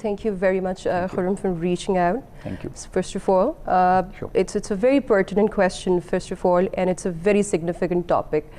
Thank you very much, Khurram, for reaching out. Thank you. First of all, Sure. it's a very pertinent question, first of all, and it's a very significant topic.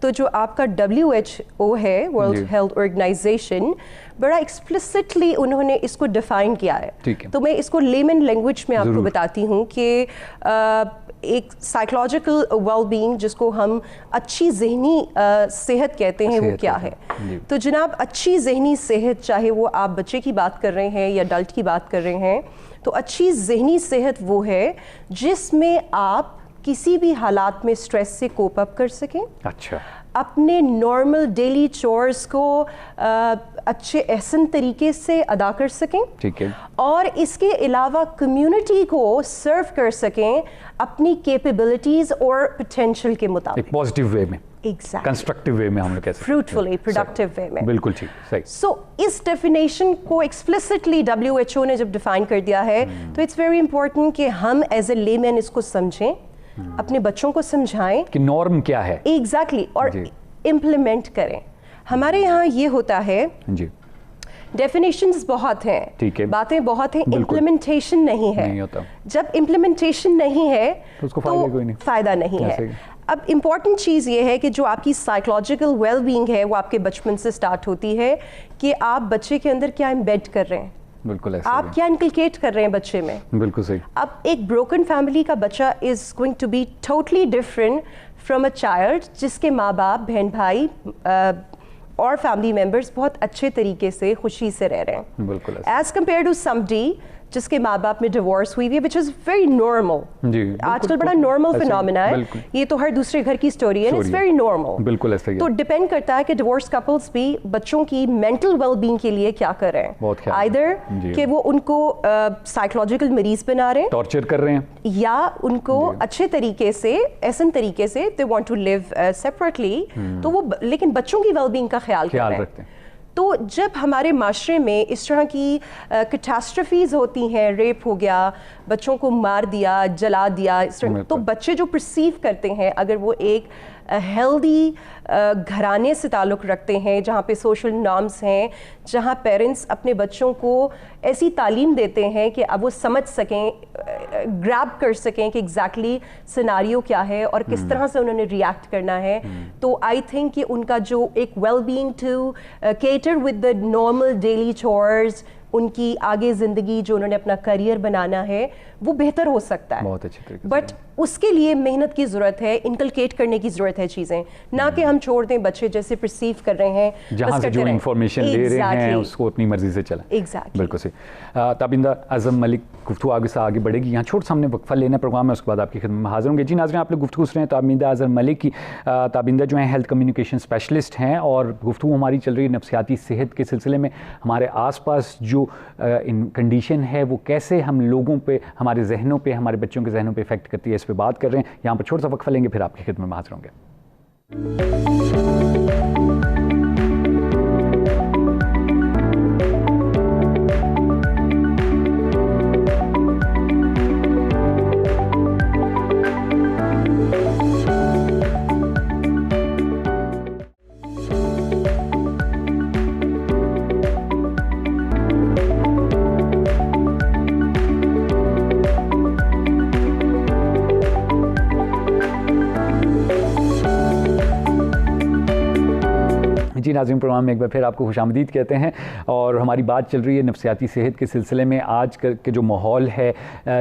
تو جو آپ کا WHO ہے, world health organization, بڑا explicitly انہوں نے اس کو define کیا ہے. تو میں اس کو لیمن لینگویج میں آپ کو بتاتی ہوں کہ ایک سائیکولوجیکل ویل بینگ جس کو ہم اچھی ذہنی صحت کہتے ہیں وہ کیا ہے. تو جناب اچھی ذہنی صحت, چاہے وہ آپ بچے کی بات کر رہے ہیں یا اڈلٹ کی بات کر رہے ہیں, تو اچھی ذہنی صحت وہ ہے جس میں آپ کسی بھی حالات میں اسٹریس سے کوپ اپ کر سکیں, اچھا, اپنے نارمل ڈیلی چورز کو اچھے احسن طریقے سے ادا کر سکیں, ٹھیک ہے, اور اس کے علاوہ کمیونٹی کو سرو کر سکیں اپنی کیپیبلٹیز اور پوٹینشیل کے مطابق, ایک پازیٹیو وے میں, کنسٹرکٹیو وے میں ہم لوگ کہہ سکتے ہیں, فروٹفلی پروڈکٹیو وے میں. بالکل ٹھیک, صحیح. سو اس ڈیفینیشن کو ایکسپلسٹلی WHO نے جب ڈیفائن کر دیا ہے تو اٹس ویری امپورٹنٹ کہ ہم ایز اے لیمین اس کو سمجھیں, اپنے بچوں کو سمجھائیں کہ نارم کیا ہے ایگزیکٹلی, اور امپلیمنٹ کریں. ہمارے یہاں یہ ہوتا ہے, جی, ڈیفینیشنز بہت ہیں, باتیں بہت ہیں, امپلیمنٹیشن نہیں ہے. جب امپلیمنٹیشن نہیں ہے تو فائدہ نہیں ہے. اب امپورٹنٹ چیز یہ ہے کہ جو آپ کی سائیکولوجیکل ویل بینگ ہے وہ آپ کے بچپن سے سٹارٹ ہوتی ہے کہ آپ بچے کے اندر کیا امبیڈ کر رہے ہیں, بالکل ایسا, آپ کیا انکلکیٹ کر رہے ہیں بچے میں. بالکل صحیح. اب ایک بروکن فیملی کا بچہ is going to be totally different from a child جس کے ماں باپ, بہن بھائی اور فیملی ممبرس بہت اچھے طریقے سے خوشی سے رہ رہے ہیں, بالکل, ایز کمپیئر ٹو سمبڈی جس کے ماں باپ میں ڈیورس ہوئی ہے, وچ از ویری نارمل. آج کل بڑا نارمل فینومینا ہے, یہ تو ہر دوسرے گھر کی اسٹوری ہے, اٹس ویری نارمل. بالکل ایسا ہی. تو ڈپینڈ کرتا ہے کہ ڈیورس کپلس بھی بچوں کی مینٹل ویل بینگ کے لیے کیا کر رہے ہیں, آئدر کہ وہ ان کو سائیکولوجیکل مریض بنا رہے ہیں, ٹارچر کر رہے ہیں, یا ان کو اچھے طریقے سے, احسن طریقے سے they want to live separately, تو وہ لیکن بچوں کی ویل بینگ کا خیال رکھتے ہیں. تو جب ہمارے معاشرے میں اس طرح کی کیٹاسٹرفیز ہوتی ہیں, ریپ ہو گیا, بچوں کو مار دیا, جلا دیا, تو بچے جو پرسیو کرتے ہیں, اگر وہ ایک ہیلدی گھرانے سے تعلق رکھتے ہیں جہاں پہ سوشل نارمز ہیں, جہاں پیرنٹس اپنے بچوں کو ایسی تعلیم دیتے ہیں کہ اب وہ سمجھ سکیں, گریب کر سکیں کہ ایگزیکٹلی سیناریو کیا ہے اور کس طرح سے انہوں نے ریئیکٹ کرنا ہے, تو آئی تھنک کہ ان کا جو ایک well being to cater with the normal daily chores, ان کی آگے زندگی جو انہوں نے اپنا کریئر بنانا ہے وہ بہتر ہو سکتا ہے. بہت اچھے طریقے سے. بٹ اس کے لیے محنت کی ضرورت ہے, انکلکیٹ کرنے کی ضرورت ہے چیزیں, نہ کہ ہم چھوڑ دیں بچے جیسے پرسیو کر رہے ہیں, جہاں سے جو انفارمیشن لے رہے ہیں اس کو اپنی مرضی سے چلائیں. ایگزیکٹلی, بالکل صحیح. تابندہ اعظم ملک, گفتگو آگے سے آگے بڑھے گی. یہاں چھوٹ سامنے وقفہ لینا پروگرام ہے, اس کے بعد آپ کی خدمت میں حاضر ہوں گے. جی ناظرین, آپ لوگ گفتگو سن رہے ہیں تابندہ اعظم ملک کی. تابندہ جو ہیں ہیلتھ کمیونیکیشن اسپیشلسٹ ہیں, اور گفتگو ہماری چل رہی ہے نفسیاتی صحت کے سلسلے میں. ہمارے آس پاس جو کنڈیشن ہے وہ کیسے ہم لوگوں پہ, ہمارے ذہنوں پہ, ہمارے بچوں کے ذہنوں پہ افیکٹ کرتی ہے, اس پہ بات کر رہے ہیں. یہاں پر چھوٹا سا وقفہ لیں گے, پھر آپ کی خدمت میں حاضر ہوں گے. جی ناظرین, پروگرام میں ایک بار پھر آپ کو خوش آمدید کہتے ہیں, اور ہماری بات چل رہی ہے نفسیاتی صحت کے سلسلے میں. آج کے جو ماحول ہے,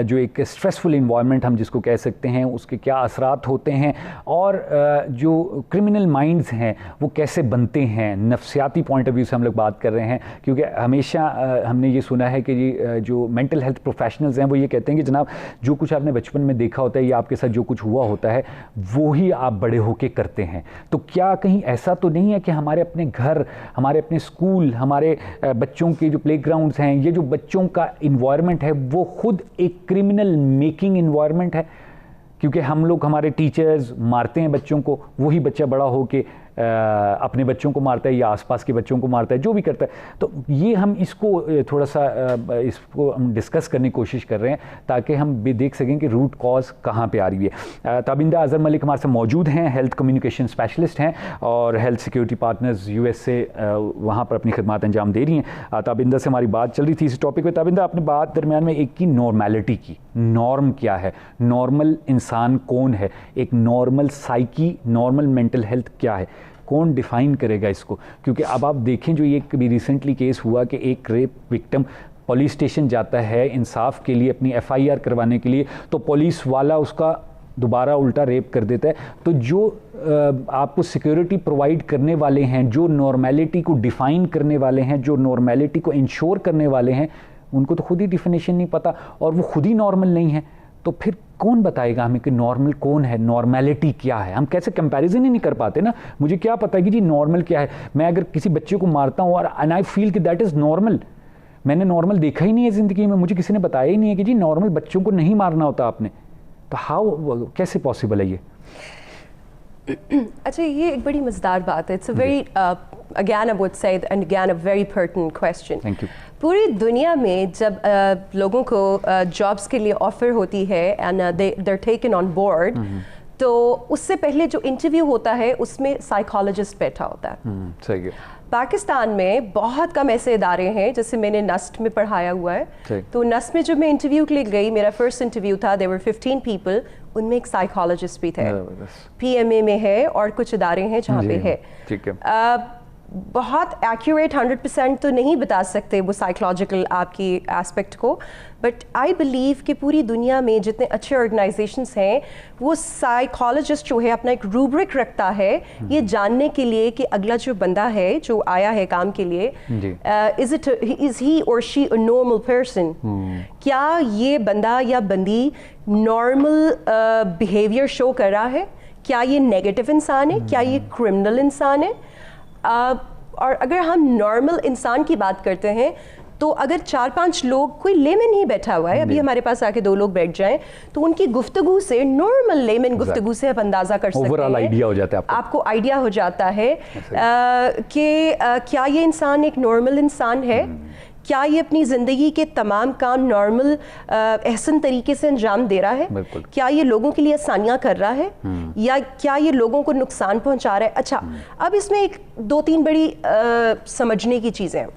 جو ایک اسٹریسفل انوائرمنٹ ہم جس کو کہہ سکتے ہیں, اس کے کیا اثرات ہوتے ہیں, اور جو کرمنل مائنڈز ہیں وہ کیسے بنتے ہیں, نفسیاتی پوائنٹ آف ویو سے ہم لوگ بات کر رہے ہیں. کیونکہ ہمیشہ ہم نے یہ سنا ہے کہ جو مینٹل ہیلتھ پروفیشنلز ہیں وہ یہ کہتے ہیں کہ جناب جو کچھ آپ نے بچپن میں دیکھا ہوتا ہے یا آپ کے ساتھ جو کچھ ہوا ہوتا ہے وہی آپ بڑے ہو کے کرتے ہیں. تو کیا کہیں ایسا تو نہیں ہے کہ ہمارے اپنے گھر, ہمارے اپنے اسکول, ہمارے بچوں کے جو پلے گراؤنڈز ہیں, یہ جو بچوں کا انوائرمنٹ ہے وہ خود ایک کرمنل میکنگ انوائرمنٹ ہے؟ کیونکہ ہم لوگ, ہمارے ٹیچرز مارتے ہیں بچوں کو, وہی بچہ بڑا ہو کے اپنے بچوں کو مارتا ہے یا آس پاس کے بچوں کو مارتا ہے, جو بھی کرتا ہے. تو یہ ہم اس کو تھوڑا سا اس کو ہم ڈسکس کرنے کی کوشش کر رہے ہیں تاکہ ہم بھی دیکھ سکیں کہ روٹ کاز کہاں پہ آ رہی ہے. تابندہ اظہر ملک ہمارے سے موجود ہیں, ہیلتھ کمیونیکیشن اسپیشلسٹ ہیں اور health security partners U S سے وہاں پر اپنی خدمات انجام دے رہی ہیں. تابندہ سے ہماری بات چل رہی تھی اس ٹاپک پہ. تابندہ, آپ نے بات درمیان میں ایک کی نارمیلٹی کی, نارم کیا ہے, نارمل انسان کون ہے, ایک normal psyche, normal mental health کیا ہے, کون ڈیفائن کرے گا اس کو؟ کیونکہ اب آپ دیکھیں جو یہ کبھی ریسنٹلی کیس ہوا کہ ایک ریپ وکٹم پولیس اسٹیشن جاتا ہے انصاف کے لیے, اپنی ایف آئی آر کروانے کے لیے, تو پولیس والا اس کا دوبارہ الٹا ریپ کر دیتا ہے. تو جو آپ کو سیکیورٹی پرووائڈ کرنے والے ہیں, جو نارمیلٹی کو ڈیفائن کرنے والے ہیں, جو نارمیلٹی کو انشور کرنے والے ہیں, ان کو تو خود ہی ڈیفینیشن نہیں پتہ اور وہ خود ہی نارمل نہیں ہے. تو پھر کون بتائے گا ہمیں کہ نارمل کون ہے, نارمیلٹی کیا ہے؟ ہم کیسے کمپیریزن ہی نہیں کر پاتے نا. مجھے کیا پتہ کہ جی نارمل کیا ہے؟ میں اگر کسی بچے کو مارتا ہوں اور اینڈ آئی فیل کہ دیٹ از نارمل, میں نے نارمل دیکھا ہی نہیں ہے زندگی میں, مجھے کسی نے بتایا ہی نہیں ہے کہ جی نارمل بچوں کو نہیں مارنا ہوتا آپ نے, تو ہاؤ, کیسے پاسبل ہے یہ؟ اچھا, یہ ایک بڑی مزیدار بات ہے. It's a very again I would say and again a very pertinent question. Thank you. پوری دنیا میں جب لوگوں کو جابس کے لیے آفر ہوتی ہے and they're taken on board, تو اس سے پہلے جو انٹرویو ہوتا ہے اس میں سائیکالوجسٹ بیٹھا ہوتا ہے. صحیح ہے. پاکستان میں بہت کم ایسے ادارے ہیں, جیسے میں نے نسٹ میں پڑھایا ہوا ہے, تو نسٹ میں جب میں انٹرویو کے لیے گئی, میرا فرسٹ انٹرویو تھا, there were 15 people, ان میں ایک سائیکالوجسٹ بھی تھے. پی ایم اے میں ہے اور کچھ ادارے ہیں جہاں پہ ہے. ٹھیک ہے. بہت ایکوریٹ 100% تو نہیں بتا سکتے وہ سائیکولوجیکل آپ کی ایسپیکٹ کو, بٹ آئی بلیو کہ پوری دنیا میں جتنے اچھے آرگنائزیشنس ہیں وہ سائیکالوجسٹ جو ہے اپنا ایک روبرک رکھتا ہے یہ جاننے کے لیے کہ اگلا جو بندہ ہے جو آیا ہے کام کے لیے, از ہی اور شی اے نارمل پرسن, کیا یہ بندہ یا بندی نارمل بیہیویئر شو کر رہا ہے, کیا یہ نیگیٹو انسان ہے, کیا یہ کرمنل انسان ہے. اور اگر ہم نارمل انسان کی بات کرتے ہیں تو اگر 4-5 لوگ, کوئی لیمن ہی بیٹھا ہوا ہے, ابھی ہمارے پاس آ کے 2 لوگ بیٹھ جائیں, تو ان کی گفتگو سے, نارمل لیمن گفتگو سے آپ اندازہ کر سکتے ہیں, آپ کو آئیڈیا ہو جاتا ہے کہ کیا یہ انسان ایک نارمل انسان ہے, کیا یہ اپنی زندگی کے تمام کام نارمل احسن طریقے سے انجام دے رہا ہے, کیا یہ لوگوں کے لیے آسانیاں کر رہا ہے, یا کیا یہ لوگوں کو نقصان پہنچا رہا ہے. اچھا, اب اس میں ایک 2-3 بڑی سمجھنے کی چیزیں ہیں.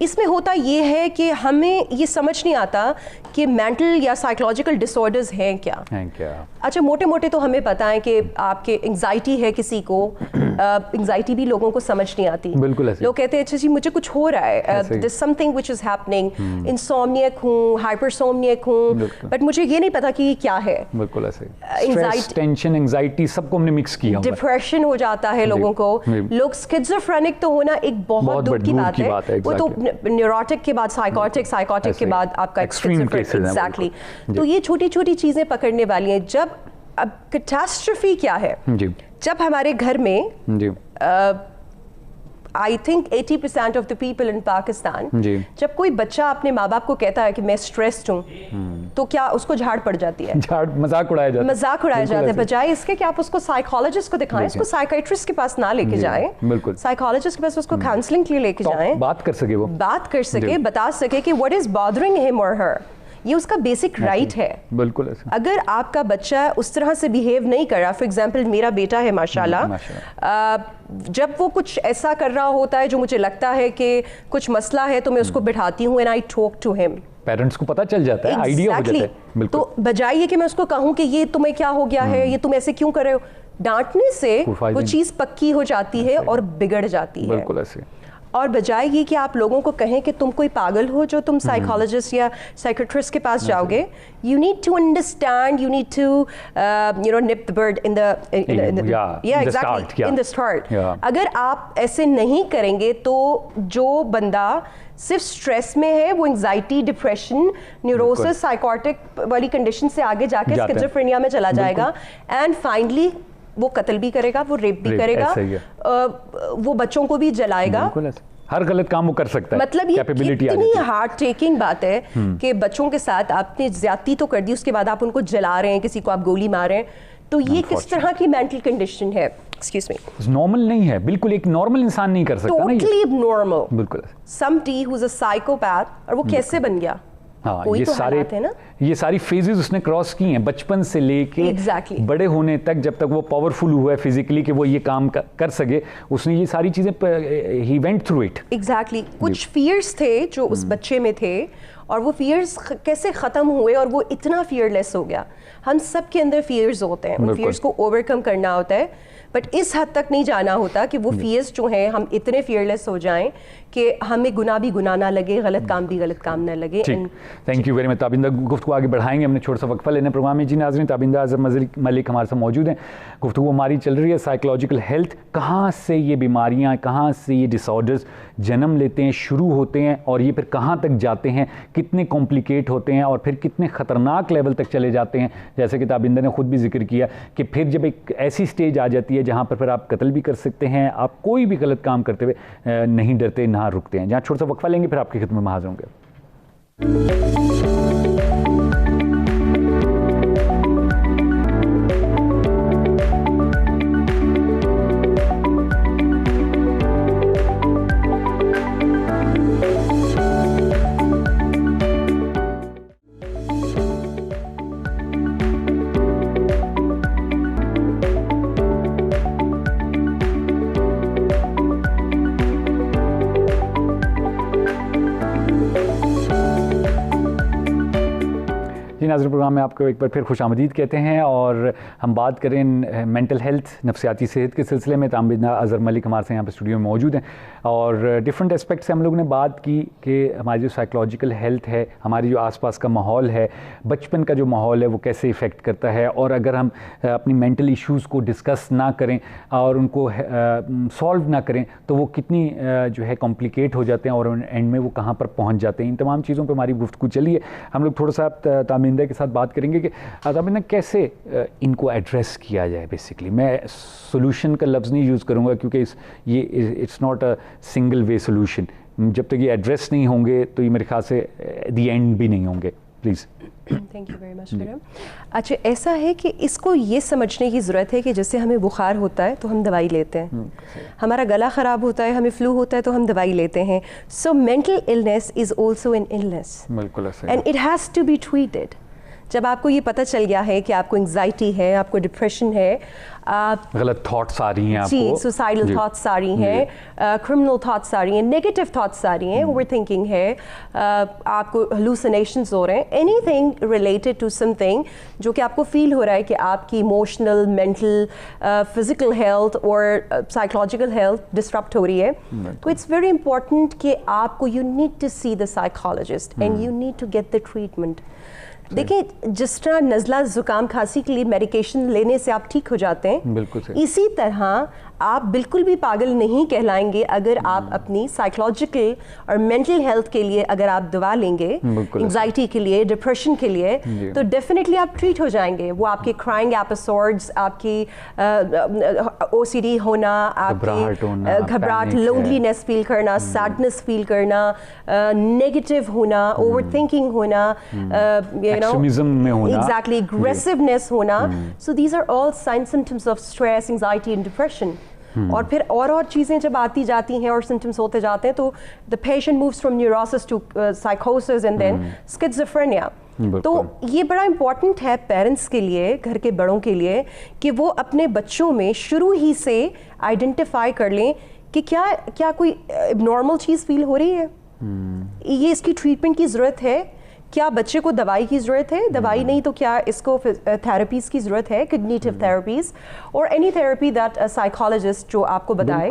اس میں ہوتا یہ ہے کہ ہمیں یہ سمجھ نہیں آتا کہ مینٹل یا سائیکولوجیکل ڈس آرڈرز ہیں کیا. اچھا, موٹے موٹے تو ہمیں پتہ ہے کہ آپ کے انگزائٹی ہے کسی کو, انگزائٹی بھی لوگوں کو سمجھ نہیں آتی. لوگ کہتے ہیں اچھا جی مجھے کچھ ہو رہا ہے, دیر some thing which is happening, انسومنیک ہوں, ہائپرسومنیک ہوں, بٹ مجھے یہ نہیں پتا کہ یہ کیا ہے. بالکل ایسے, اسٹریس, ٹینشن, انگزائٹی سب کو ہم نے مکس کیا. ڈپریشن ہو جاتا ہے لوگوں کو. لوگ اسکیزوفرینک تو ہونا ایک بہت دور کی بات ہے, وہ تو نیوروٹک کے بعد سائیکوٹک, سائیکوٹک کے بعد آپ کا ایگزیکٹلی. تو یہ چھوٹی چھوٹی چیزیں پکڑنے والی ہیں. جب اب کیٹاسٹرفی کیا ہے, جب ہمارے گھر میں I think 80% of the people in Pakistan, جب کوئی بچہ اپنے ماں باپ کو کہتا ہے کہ میں اسٹریسڈ ہوں, تو کیا اس کو جھاڑ پڑ جاتی ہے, مذاق اڑایا جاتا ہے, بجائے اس کے کہ آپ اس کو سائیکالوجسٹ کو دکھائیں, اس کو سائیکیٹرسٹ کے پاس نہ لے کے جائیں, سائیکالوجسٹ کے پاس اس کو کاؤنسلنگ کے لیے لے کے جائیں, بات کر سکے, بتا سکے کہ what is bothering him or her. یہ اس کا بیسک رائٹ ہے. بالکل. اگر آپ کا بچہ اس طرح سے بیہیو نہیں کر رہا, فار ایگزامپل میرا بیٹا ہے ماشاءاللہ, جب وہ کچھ ایسا کر رہا ہوتا ہے جو مجھے لگتا ہے کہ کچھ مسئلہ ہے, تو میں اس کو بٹھاتی ہوں and I talk to him. Parents کو پتہ چل جاتا ہے, آئیڈیا ہو جاتا ہے. تو بجائے یہ کہ میں اس کو کہوں کہ یہ تمہیں کیا ہو گیا ہے, یہ تم ایسے کیوں کر رہے ہو, ڈانٹنے سے وہ چیز پکی ہو جاتی ہے اور بگڑ جاتی ہے. بالکل ایسے. اور بجائے یہ کہ آپ لوگوں کو کہیں کہ تم کوئی پاگل ہو جو تم سائیکالوجسٹ یا سائیکیٹرسٹ کے پاس جاؤ گے, you need to understand, you need to nip the bird in the start. اگر آپ ایسے نہیں کریں گے تو جو بندہ صرف اسٹریس میں ہے وہ انگزائٹی, ڈپریشن, نیوروسس, سائیکوٹک والی کنڈیشن سے آگے جا کے اسکیزوفرینیا میں چلا جائے گا, اینڈ فائنلی وہ قتل بھی کرے گا, وہ ریپ بھی کرے گا, وہ بچوں کو بھی جلائے گا, ہر غلط کام وہ کر سکتا ہے. مطلب یہ کتنی ہارٹ ٹیکنگ بات ہے کہ بچوں کے ساتھ آپ نے زیادتی تو کر دی, اس کے بعد آپ ان کو جلا رہے ہیں, کسی کو آپ گولی مار رہے ہیں, تو یہ کس طرح کی مینٹل کنڈیشن ہے. excuse me, نارمل نہیں ہے بالکل, ایک نارمل انسان نہیں کر سکتا نا یہ. totally abnormal. بالکل. somebody who's a psychopath, اور وہ کیسے بن گیا؟ ہاں, یہ ساری فیزز اس نے کراس کی ہیں بچپن سے لے کے بڑے ہونے تک, جب تک وہ پاورفل ہوا ہے فزیکلی کہ وہ یہ کام کر سکے, اس نے یہ ساری چیزیں he went through it. Exactly. کچھ فیئرس تھے جو اس بچے میں تھے, اور وہ فیئرس کیسے ختم ہوئے اور وہ اتنا فیئر لیس ہو گیا. ہم سب کے اندر فیئرز ہوتے ہیں, ان فیئرز کو اوور کم کرنا ہوتا ہے, بٹ اس حد تک نہیں جانا ہوتا کہ وہ فیئرز جو ہیں ہم اتنے فیئر لیس ہو جائیں کہ ہمیں گناہ بھی گناہ نہ لگے, غلط کام بھی غلط کام نہ لگے. Thank you very much. Tabinda گفتگو آگے بڑھائیں گے, ہم نے چھوٹا سا وقفہ لینا پروگرام میں. جی ناظرین, تابندہ اظہر ملک ہمارے ساتھ موجود ہیں. گفتگو ہماری چل رہی ہے سائیکولوجیکل ہیلتھ, کہاں سے یہ بیماریاں, کہاں سے یہ ڈس آرڈرز جنم لیتے ہیں, شروع ہوتے ہیں, اور یہ پھر کہاں تک جاتے ہیں, کتنے کمپلیکیٹ ہوتے ہیں, اور پھر کتنے خطرناک لیول تک چلے جاتے ہیں. جیسے کہ تابندہ نے خود بھی ذکر کیا کہ پھر جب ایک ایسی سٹیج آ جاتی ہے جہاں پر پھر آپ قتل بھی کر سکتے ہیں, آپ کوئی بھی غلط کام کرتے ہوئے نہیں ڈرتے, نہ رکتے ہیں. جہاں چھوٹا سا وقفہ لیں گے, پھر آپ کی خدمت میں حاضر ہوں گے. ناظرین, پروگرام میں آپ کو ایک بار پھر خوش آمدید کہتے ہیں, اور ہم بات کریں مینٹل ہیلتھ, نفسیاتی صحت کے سلسلے میں. تابندہ اظہر ملک ہمارے سے یہاں پہ اسٹوڈیو میں موجود ہیں, اور ڈفرینٹ اسپیکٹ سے ہم لوگوں نے بات کی کہ ہماری جو سائیکولوجیکل ہیلتھ ہے, ہماری جو آس پاس کا ماحول ہے, بچپن کا جو ماحول ہے وہ کیسے افیکٹ کرتا ہے, اور اگر ہم اپنی مینٹل ایشوز کو ڈسکس نہ کریں اور ان کو سالو نہ کریں تو وہ کتنی جو ہے کمپلیکیٹ ہو جاتے ہیں, اور اینڈ میں وہ کہاں پر پہنچ جاتے ہیں. ان تمام چیزوں پہ ہماری گفتگو چلی ہے. ہم لوگ تھوڑا سا تابندہ کے ساتھ بات کریں گے کہ تابندہ کیسے ان کو ایڈریس کیا جائے. بیسکلی میں سولوشن کا لفظ نہیں یوز کروں گا, کیونکہ یہ it's not a single way solution. جب تک یہ ایڈریس نہیں ہوں گے تو یہ میرے خیال سے دی اینڈ بھی نہیں ہوں گے. پلیز. تھینک یو ویری مچ کرم. اچھا, ایسا ہے کہ اس کو یہ سمجھنے کی ضرورت ہے کہ جیسے ہمیں بخار ہوتا ہے تو ہم دوائی لیتے ہیں, ہمارا گلا خراب ہوتا ہے, ہمیں فلو ہوتا ہے تو ہم دوائی لیتے ہیں. So mental illness is also an illness, and it has to be treated. جب آپ کو یہ پتہ چل گیا ہے کہ آپ کو انگزائٹی ہے, آپ کو ڈپریشن ہے, آپ غلط تھاٹس آ رہی ہیں, آپ کو سوسائڈل تھاٹس آ رہی ہیں, کرمنل تھاٹس آ رہی ہیں, نیگیٹو تھاٹس آ رہی ہیں, اوور تھنکنگ ہے, آپ کو ہلوسینیشنز ہو رہے ہیں, anything related to something جو کہ آپ کو فیل ہو رہا ہے کہ آپ کی ایموشنل, مینٹل, فزیکل ہیلتھ اور سائیکولوجیکل ہیلتھ ڈسٹرپٹ ہو رہی ہے, تو اٹس ویری امپورٹنٹ کہ آپ کو, you need to see the psychologist and you need to get the treatment. دیکھیں, جس طرح نزلہ زکام کھانسی کے لیے میڈیکیشن لینے سے آپ ٹھیک ہو جاتے ہیں, اسی طرح آپ بالکل بھی پاگل نہیں کہلائیں گے اگر آپ اپنی سائیکولوجیکل اور مینٹل ہیلتھ کے لیے اگر آپ دوا لیں گے, انگزائٹی کے لیے, ڈپریشن کے لیے, تو ڈیفینیٹلی آپ ٹریٹ ہو جائیں گے. وہ آپ کے کرائنگ ایپیسوڈز, آپ کی او سی ڈی ہونا, آپ کی گھبراہٹ, لونلینس فیل کرنا, سیڈنس فیل کرنا, نیگیٹو ہونا, اوور تھنکنگ ہونا, exactly, aggressiveness ہونا. So these are all signs, symptoms of stress, anxiety and depression. اور پھر اور چیزیں جب آتی جاتی ہیں اور سمٹمس ہوتے جاتے ہیں تو the patient moves from neurosis to psychosis and then schizophrenia. تو یہ بڑا امپورٹنٹ ہے پیرنٹس کے لیے, گھر کے بڑوں کے لیے, کہ وہ اپنے بچوں میں شروع ہی سے آئیڈینٹیفائی کر لیں کہ کیا کوئی نارمل چیز فیل ہو رہی ہے, یہ اس کی ٹریٹمنٹ کی ضرورت ہے, کیا بچے کو دوائی کی ضرورت ہے, دوائی نہیں تو کیا اس کو تھراپیز کی ضرورت ہے, کگنیٹو تھراپیز اور اینی تھراپی دیٹ سائیکالوجسٹ جو آپ کو بتائے,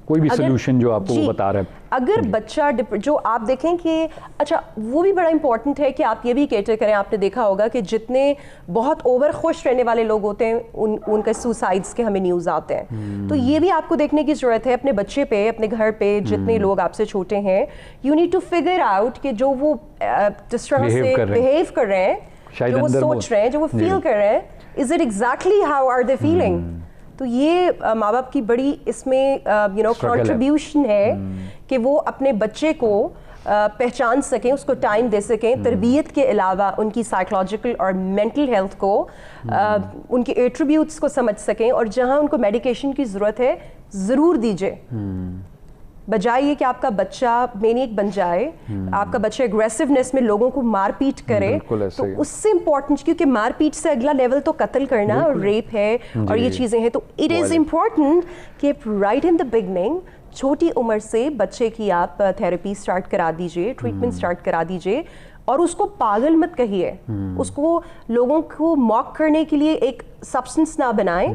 کوئی بھی سولوشن جو آپ کو بتا رہا ہے. اگر بچہ جو آپ دیکھیں کہ اچھا وہ بھی بڑا امپورٹنٹ ہے کہ آپ یہ بھی کیٹر کریں. آپ نے دیکھا ہوگا کہ جتنے بہت اوور خوش رہنے والے لوگ ہوتے ہیں ان کے سوسائڈس کے ہمیں نیوز آتے ہیں, تو یہ بھی آپ کو دیکھنے کی ضرورت ہے اپنے بچے پہ, اپنے گھر پہ جتنے لوگ آپ سے چھوٹے ہیں. You need to figure out کہ جو وہ جس طرح سے بہیو کر رہے ہیں, جو وہ سوچ رہے ہیں, جو وہ فیل کر رہے ہیں, is it exactly how are they feeling. تو یہ ماں باپ کی بڑی اس میں کنٹریبیوشن ہے کہ وہ اپنے بچے کو پہچان سکیں, اس کو ٹائم دے سکیں, تربیت کے علاوہ ان کی سائیکولوجیکل اور مینٹل ہیلتھ کو, ان کے ایٹریبیوٹس کو سمجھ سکیں, اور جہاں ان کو میڈیکیشن کی ضرورت ہے ضرور دیجیے, بجائے یہ کہ آپ کا بچہ مینیک بن جائے, آپ کا بچہ اگریسونیس میں لوگوں کو مار پیٹ کرے. تو اس سے امپورٹنٹ, کیونکہ مار پیٹ سے اگلا لیول تو قتل کرنا اور ریپ ہے اور یہ چیزیں ہیں, تو اٹ از امپورٹنٹ کہ رائٹ ان دا بگننگ چھوٹی عمر سے بچے کی آپ تھراپی سٹارٹ کرا دیجئے, ٹریٹمنٹ سٹارٹ کرا دیجئے, اور اس کو پاگل مت کہیے, اس کو لوگوں کو موک کرنے کے لیے ایک سبسٹنس نہ بنائیں.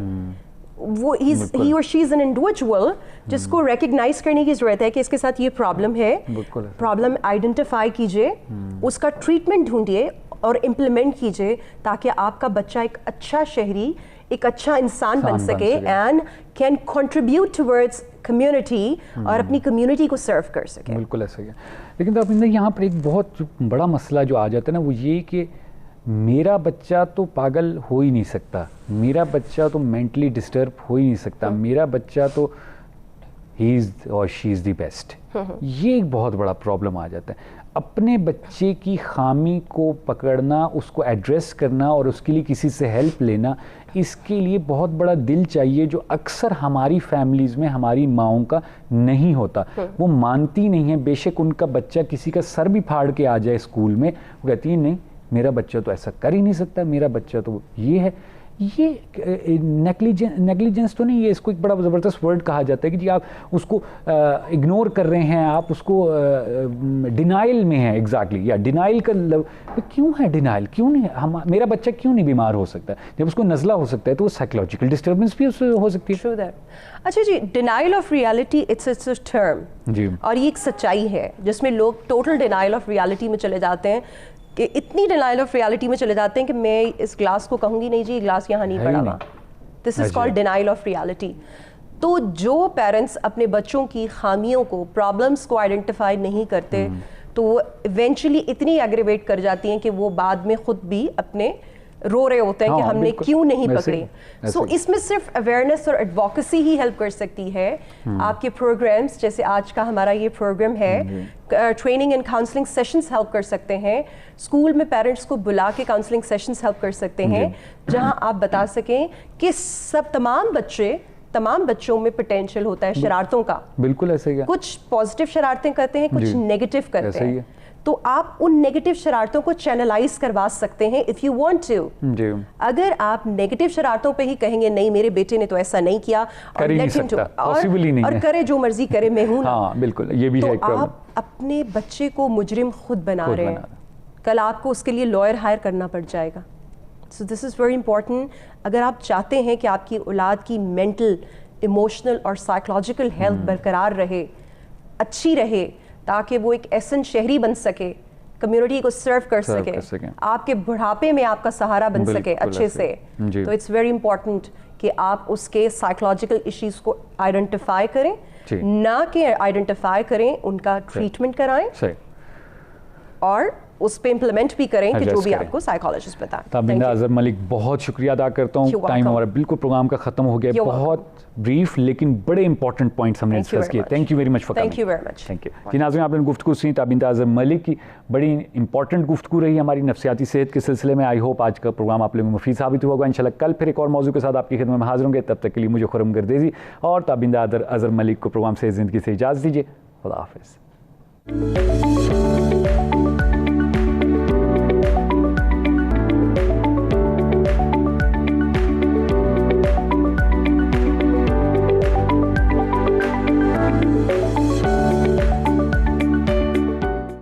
وہ ہی اور شی از این انڈیویجول جس کو ریکگنائز کرنے کی ضرورت ہے کہ اس کے ساتھ یہ پرابلم ہے, پرابلم آئیڈینٹیفائی کیجئے, اس کا ٹریٹمنٹ ڈھونڈیے اور امپلیمنٹ کیجئے, تاکہ آپ کا بچہ ایک اچھا شہری, ایک اچھا انسان بن سکے and can contribute towards community, اور اپنی کمیونٹی کو سرو کر سکے. بالکل ایسا ہی ہے. لیکن تابندہ یہاں پر ایک بہت بڑا مسئلہ جو آ جاتا ہے نا, وہ یہ کہ میرا بچہ تو پاگل ہو ہی نہیں سکتا, میرا بچہ تو مینٹلی ڈسٹرب ہو ہی نہیں سکتا, میرا بچہ تو ہی از اور شی از دی بیسٹ. یہ ایک بہت بڑا پرابلم آ جاتا ہے. اپنے بچے کی خامی کو پکڑنا, اس کو ایڈریس کرنا اور اس کے لیے کسی سے ہیلپ لینا, اس کے لیے بہت بڑا دل چاہیے, جو اکثر ہماری فیملیز میں ہماری ماؤں کا نہیں ہوتا. وہ مانتی نہیں ہیں, بے شک ان کا بچہ کسی کا سر بھی پھاڑ کے آ جائے اسکول میں, وہ کہتی ہیں نہیں میرا بچہ تو ایسا کر ہی نہیں سکتا, میرا بچہ تو یہ ہے. یہ نیگلیجنس تو نہیں, یہ اس کو ایک بڑا زبردست ورڈ کہا جاتا ہے کہ جی آپ اس کو اگنور کر رہے ہیں, آپ اس کو ڈینائل میں ہیں. ایگزیکٹلی, یا ڈینائل کا کیوں ہے, ڈینائل کیوں نہیں, میرا بچہ کیوں نہیں بیمار ہو سکتا, جب اس کو نزلہ ہو سکتا ہے تو وہ سائیکولوجیکل ڈسٹربنس بھی اس سے ہو سکتی ہے. اچھا جی, denial of reality it's a term, جی, اور یہ ایک سچائی ہے جس میں لوگ ٹوٹل ڈینائل آف ریالٹی میں چلے جاتے ہیں, کہ اتنی ڈینائل آف ریالٹی میں چلے جاتے ہیں کہ میں اس گلاس کو کہوں گی نہیں جی یہ گلاس یہاں نہیں پڑا ہوا. This is called denial of reality. تو جو پیرنٹس اپنے بچوں کی خامیوں کو, پرابلمس کو آئیڈینٹیفائی نہیں کرتے, تو وہ ایونچولی اتنی ایگریویٹ کر جاتی ہیں کہ وہ بعد میں خود بھی اپنے رو رہے ہوتے ہیں کہ ہم نے کیوں نہیں پکڑی. سو اس میں صرف اویئرنیس اور ایڈوکیسی ہی ہیلپ کر سکتی ہے. آپ کے پروگرامز جیسے آج کا ہمارا یہ پروگرام ہے, training and counselling sessions help کر سکتے ہیں, اسکول میں پیرنٹس کو بلا کے کاؤنسلنگ سیشنز ہیلپ کر سکتے ہیں, جہاں آپ بتا سکیں کہ تمام بچوں میں پوٹینشیل ہوتا ہے شرارتوں کا. بالکل ایسے ہی, کچھ پازیٹیو شرارتیں کرتے ہیں, کچھ نیگیٹو کرتے ہیں, تو آپ ان نیگیٹو شرارتوں کو چینلائز کروا سکتے ہیں اف یو وانٹ ٹو. اگر آپ نیگیٹو شرارتوں پہ ہی کہیں گے نہیں میرے بیٹے نے تو ایسا نہیں کیا اور کرے جو مرضی کرے میں ہوں نا, بالکل یہ بھی ہے, تو آپ اپنے بچے کو مجرم خود بنا رہے ہیں, کل آپ کو اس کے لیے لائر ہائر کرنا پڑ جائے گا. سو دس از ویری امپورٹنٹ. اگر آپ چاہتے ہیں کہ آپ کی اولاد کی مینٹل, ایموشنل اور سائیکولوجیکل ہیلتھ برقرار رہے, اچھی رہے, تاکہ وہ ایک ایسن شہری بن سکے, کمیونٹی کو سرو کر سکے, آپ کے بڑھاپے میں آپ کا سہارا بن سکے اچھے سے, تو اٹس ویری امپورٹنٹ کہ آپ اس کے سائیکولوجیکل ایشوز کو آئیڈینٹیفائی کریں, نہ کہ آئیڈینٹیفائی کریں, ان کا ٹریٹمنٹ کرائیں اور اس پہ امپلیمنٹ بھی کریں کہ جو بھی آپ کو سائیکالوجسٹ بتائیں. تابندہ اظہر ملک, بہت شکریہ ادا کرتا ہوں. ٹائم ہمارا بالکل پروگرام کا ختم ہو گیا. بہت بریف لیکن بڑے امپورٹنٹ پوائنٹس ہم نے ڈسکس کیے. Thank you very much for coming. Thank you very much. Thank you. جی ناظرین, آپ نے گفتگو سنی تابندہ اظہر ملک کی, بڑی امپورٹنٹ گفتگو رہی ہماری نفسیاتی صحت کے سلسلے میں. آئی ہوپ آج کا پروگرام آپ لوگوں کو مفید ثابت ہوا ہوگا. انشاءاللہ کل پھر ایک اور موضوع کے ساتھ آپ کی خدمت میں حاضر ہوں گے. تب تک کے لیے مجھے خرم گردیزی اور تابندہ اظہر ملک کو پروگرام سے زندگی سے اجازت دیجیے. خدا حافظ.